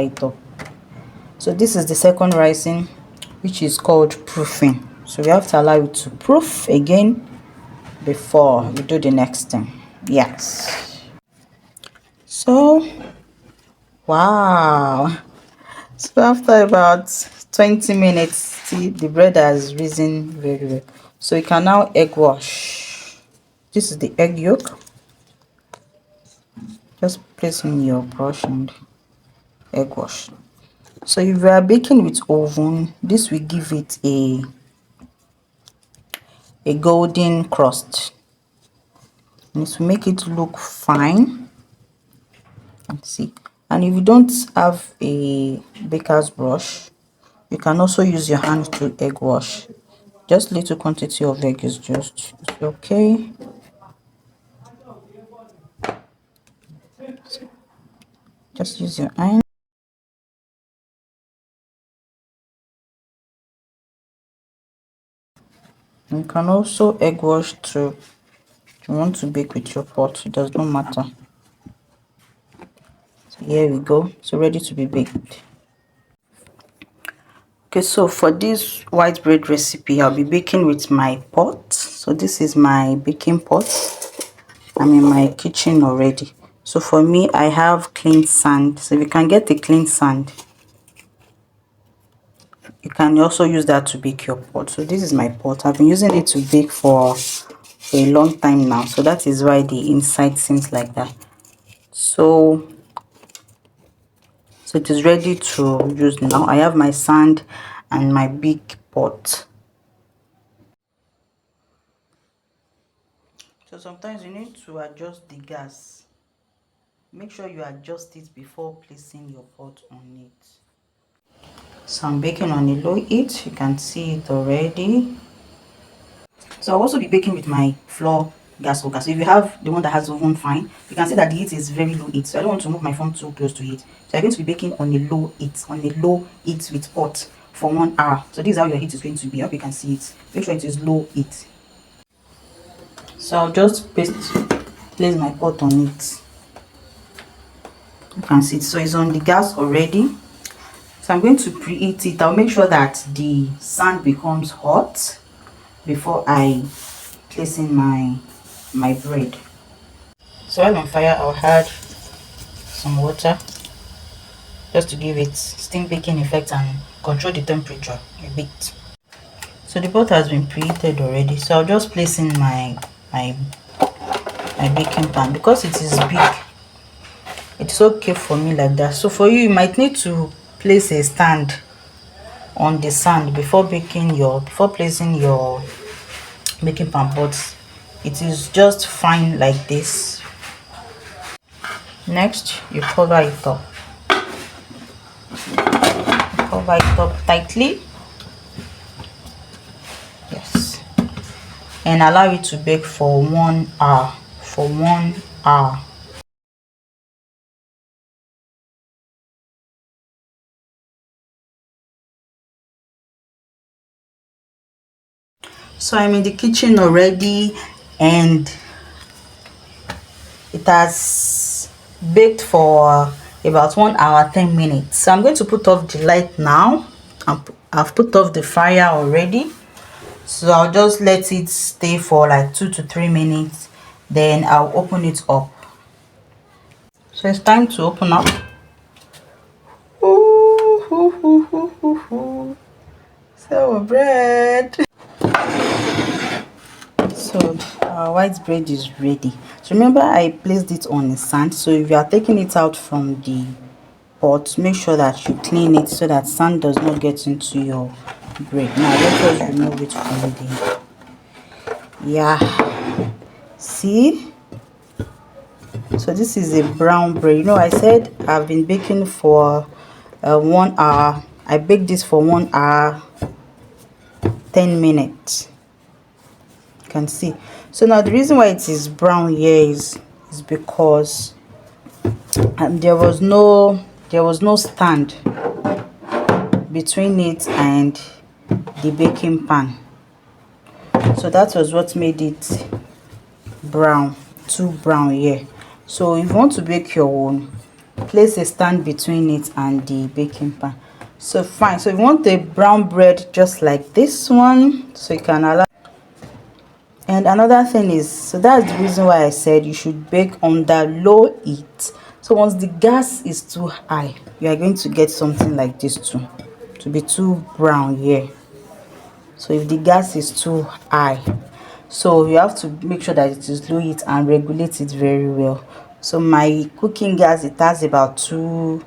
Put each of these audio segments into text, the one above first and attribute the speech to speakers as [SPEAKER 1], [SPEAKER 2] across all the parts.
[SPEAKER 1] it up. So this is the second rising, which is called proofing. So we have to allow it to proof again before we do the next thing. Yes. So wow, so after about 20 minutes, see the bread has risen very well. So you can now egg wash. This is the egg yolk. Just place in your brush and egg wash. So if you are baking with oven, this will give it a golden crust. And this will make it look fine. Let's see. And if you don't have a baker's brush, you can also use your hand to egg wash. Just little quantity of egg is just okay. Just use your hand. You can also egg wash too. If you want to bake with your pot, it does not matter. So here we go. So ready to be baked. Okay, so for this white bread recipe, I'll be baking with my pot. So this is my baking pot. I'm in my kitchen already. So for me, I have clean sand. So if you can get a clean sand, you can also use that to bake your pot. So this is my pot. I've been using it to bake for a long time now. So that is why the inside seems like that. So it is ready to use now. I have my sand and my big pot. So sometimes you need to adjust the gas. Make sure you adjust it before placing your pot on it. So I'm baking on a low heat. You can see it already. So I'll also be baking with my floor gas cooker. So if you have the one that has oven, fine. You can see that the heat is very low heat. So I don't want to move my phone too close to it. So I'm going to be baking on a low heat, with pot for 1 hour. So this is how your heat is going to be. I hope you can see it. Make sure it is low heat. So I'll just place my pot on it. You can see it. So it's on the gas already. So I'm going to preheat it. I'll make sure that the sand becomes hot before I place in my bread. So while on fire, I'll add some water just to give it steam baking effect and control the temperature a bit. So the pot has been preheated already. So I'll just place in my baking pan. Because it is big, it's okay for me like that. So for you might need to place a stand on the sand before placing your baking pan, but it is just fine like this. Next, you cover it up. Cover it up tightly. Yes, and allow it to bake for 1 hour. For 1 hour. So I'm in the kitchen already, and it has baked for about 1 hour 10 minutes. So I'm going to put off the light now. I've put off the fire already. So I'll just let it stay for like 2 to 3 minutes. Then I'll open it up. So it's time to open up. Ooh, hoo, hoo, hoo, hoo, hoo. So bread. So our white bread is ready. So remember, I placed it on the sand. So if you are taking it out from the pot, make sure that you clean it so that sand does not get into your bread. Now let us remove it from the, yeah, see. So this is a brown bread. You know, I said I've been baking for 1 hour. I baked this for 1 hour 10 minutes. You can see. So now the reason why it is brown here is because there was no stand between it and the baking pan. So that was what made it brown, too brown here. So if you want to bake your own, place a stand between it and the baking pan. So fine. So if you want a brown bread just like this one, so you can allow. And another thing is, so that's the reason why I said you should bake under low heat. So once the gas is too high, you are going to get something like this too, to be too brown here. So if the gas is too high, so you have to make sure that it is low heat and regulate it very well. So my cooking gas, it has about two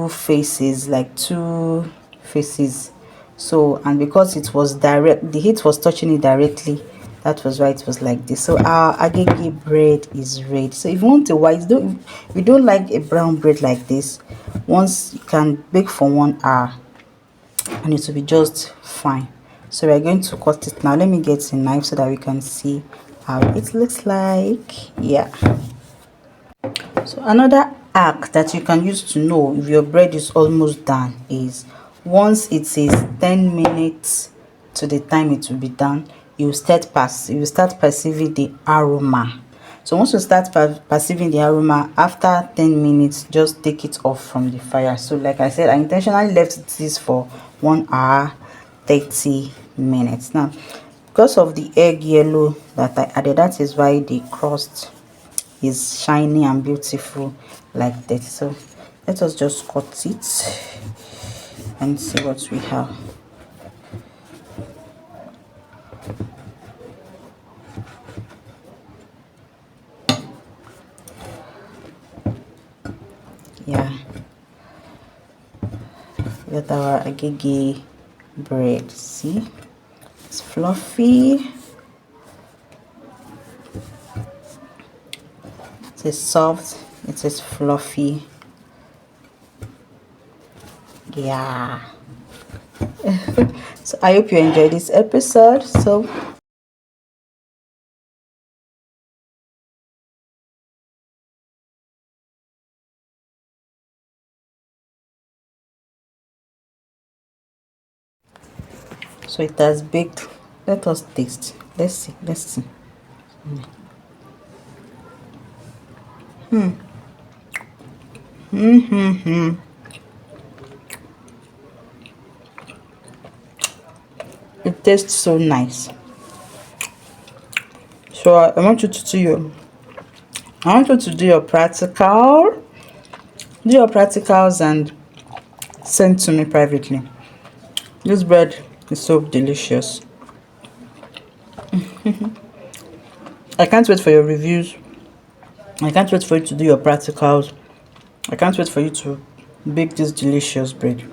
[SPEAKER 1] faces, like two faces. So, and because it was direct, the heat was touching it directly, that was why it was like this. So our agege bread is ready. So if you want a white, if you don't like a brown bread like this, once you can bake for 1 hour and it will be just fine. So we are going to cut it now. Let me get a knife so that we can see how it looks like. Yeah. So another hack that you can use to know if your bread is almost done is, once it says 10 minutes to the time it will be done, you start perceiving the aroma. So once you start perceiving the aroma, after 10 minutes, just take it off from the fire. So like I said, I intentionally left this for 1 hour 30 minutes. Now, because of the egg yellow that I added, that is why the crust is shiny and beautiful like that. So let us just cut it and see what we have. Yeah, got our agege bread. See, it's fluffy, it is soft, it is fluffy. Yeah. So I hope you enjoyed this episode. So it has baked. Let us taste. Let's see. It tastes so nice. So I want you to do your practicals and send to me privately. This bread is so delicious. I can't wait for your reviews. I can't wait for you to do your practicals. I can't wait for you to bake this delicious bread.